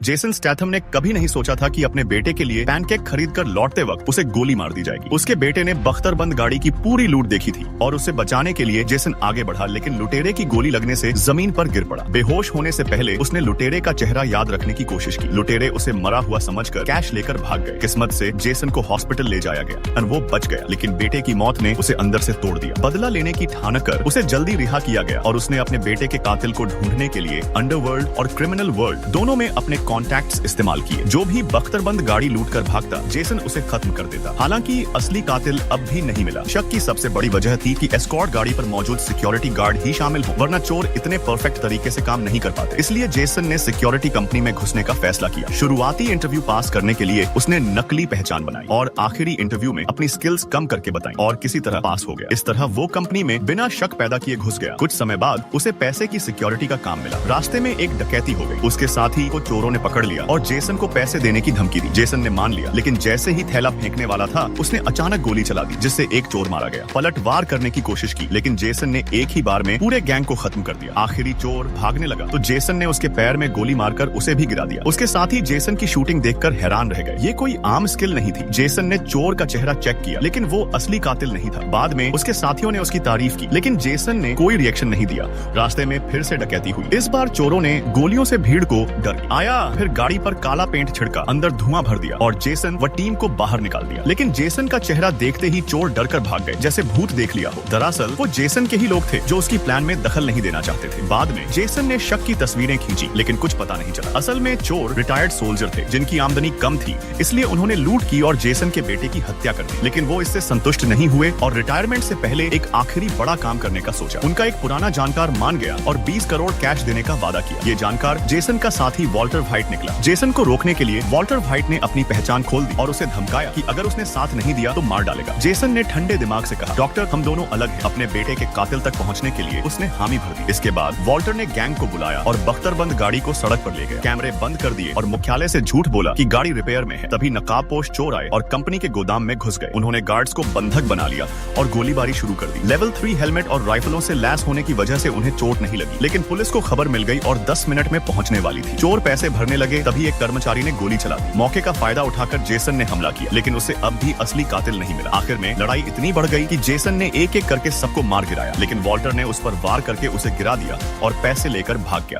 Jason Statham ने कभी नहीं सोचा था कि अपने बेटे के लिए पैनकेक खरीद कर लौटते वक्त उसे गोली मार दी जाएगी। उसके बेटे ने बख्तरबंद गाड़ी की पूरी लूट देखी थी और उसे बचाने के लिए जेसन आगे बढ़ा, लेकिन लुटेरे की गोली लगने से जमीन पर गिर पड़ा। बेहोश होने से पहले उसने लुटेरे का चेहरा याद रखने की कोशिश की। लुटेरे उसे मरा हुआ समझकर कैश लेकर भाग गए। किस्मत से जेसन को हॉस्पिटल ले जाया गया और वो बच गया, लेकिन बेटे की मौत ने उसे अंदर से तोड़ दिया। बदला लेने की ठान कर उसे जल्दी रिहा किया गया और उसने अपने बेटे के कातिल को ढूंढने के लिए अंडरवर्ल्ड और क्रिमिनल वर्ल्ड दोनों में अपने कॉन्टैक्ट्स इस्तेमाल किए। जो भी बख्तरबंद गाड़ी लूट कर भागता, जेसन उसे खत्म कर देता। हालांकि असली कातिल अब भी नहीं मिला। शक की सबसे बड़ी वजह थी कि एस्कॉर्ट गाड़ी पर मौजूद सिक्योरिटी गार्ड ही शामिल हो, वरना चोर इतने परफेक्ट तरीके से काम नहीं कर पाते। इसलिए जेसन ने सिक्योरिटी कंपनी में घुसने का फैसला किया। शुरुआती इंटरव्यू पास करने के लिए उसने नकली पहचान बनाई और आखिरी इंटरव्यू में अपनी स्किल्स कम करके बताई और किसी तरह पास हो गया। इस तरह वो कंपनी में बिना शक पैदा किए घुस गया। कुछ समय बाद उसे पैसे की सिक्योरिटी का काम मिला। रास्ते में एक डकैती हो गई। उसके साथी को चोरों ने पकड़ लिया और जेसन को पैसे देने की धमकी दी। जेसन ने मान लिया, लेकिन जैसे ही थैला फेंकने वाला था, उसने अचानक गोली चला दी, जिससे एक चोर मारा गया। पलटवार करने की कोशिश की, लेकिन जेसन ने एक ही बार में पूरे गैंग को खत्म कर दिया। आखिरी चोर भागने लगा तो जेसन ने उसके पैर में गोली मारकर उसे भी गिरा दिया। उसके साथी जेसन की शूटिंग देखकर हैरान रह गए। ये कोई आम स्किल नहीं थी। जेसन ने चोर का चेहरा चेक किया, लेकिन वो असली कातिल नहीं था। बाद में उसके साथियों ने उसकी तारीफ की, लेकिन जेसन ने कोई रिएक्शन नहीं दिया। रास्ते में फिर से डकैती हुई। इस बार चोरों ने गोलियों से भीड़ को डर आया, फिर गाड़ी पर काला पेंट छिड़का, अंदर धुआं भर दिया और जेसन व टीम को बाहर निकाल दिया। लेकिन जेसन का चेहरा देखते ही चोर डरकर भाग गए, जैसे भूत देख लिया हो। दरअसल वो जेसन के ही लोग थे जो उसकी प्लान में दखल नहीं देना चाहते थे। बाद में जेसन ने शक की तस्वीरें खींची, लेकिन कुछ पता नहीं चला। असल में चोर रिटायर्ड सोल्जर थे जिनकी आमदनी कम थी, इसलिए उन्होंने लूट की और जेसन के बेटे की हत्या कर दी। लेकिन वो इससे संतुष्ट नहीं हुए और रिटायरमेंट से पहले एक आखिरी बड़ा काम करने का सोचा। उनका एक पुराना जानकार मान गया और 20 करोड़ कैश देने का वादा किया। ये जानकार जेसन का साथी वॉल्टर व्हाइट निकला। जेसन को रोकने के लिए वॉल्टर व्हाइट ने अपनी पहचान खोल दी और उसे धमकाया कि अगर उसने साथ नहीं दिया तो मार डालेगा। जेसन ने ठंडे दिमाग से कहा, डॉक्टर हम दोनों अलग हैं। अपने बेटे के कातिल तक पहुंचने के लिए उसने हामी भर दी। इसके बाद वॉल्टर ने गैंग को बुलाया और बख्तरबंद गाड़ी को सड़क पर ले गया। कैमरे बंद कर दिए और मुख्यालय से झूठ बोला कि गाड़ी रिपेयर में है। तभी नकाबपोश चोर आए और कंपनी के गोदाम में घुस गए। उन्होंने गार्ड्स को बंधक बना लिया और गोलीबारी शुरू कर दी। लेवल 3 हेलमेट और राइफलों से लैस होने की वजह से उन्हें चोट नहीं लगी, लेकिन पुलिस को खबर मिल गई और 10 मिनट में पहुंचने वाली थी। चोर पैसे भरने लगे, तभी एक कर्मचारी ने गोली चला दी। मौके का फायदा उठाकर जेसन ने हमला किया, लेकिन उसे अब भी असली कातिल नहीं मिला। आखिर में लड़ाई इतनी बढ़ गई कि जेसन ने एक एक करके सबको मार गिराया, लेकिन वॉल्टर ने उस पर वार करके उसे गिरा दिया और पैसे लेकर भाग गया।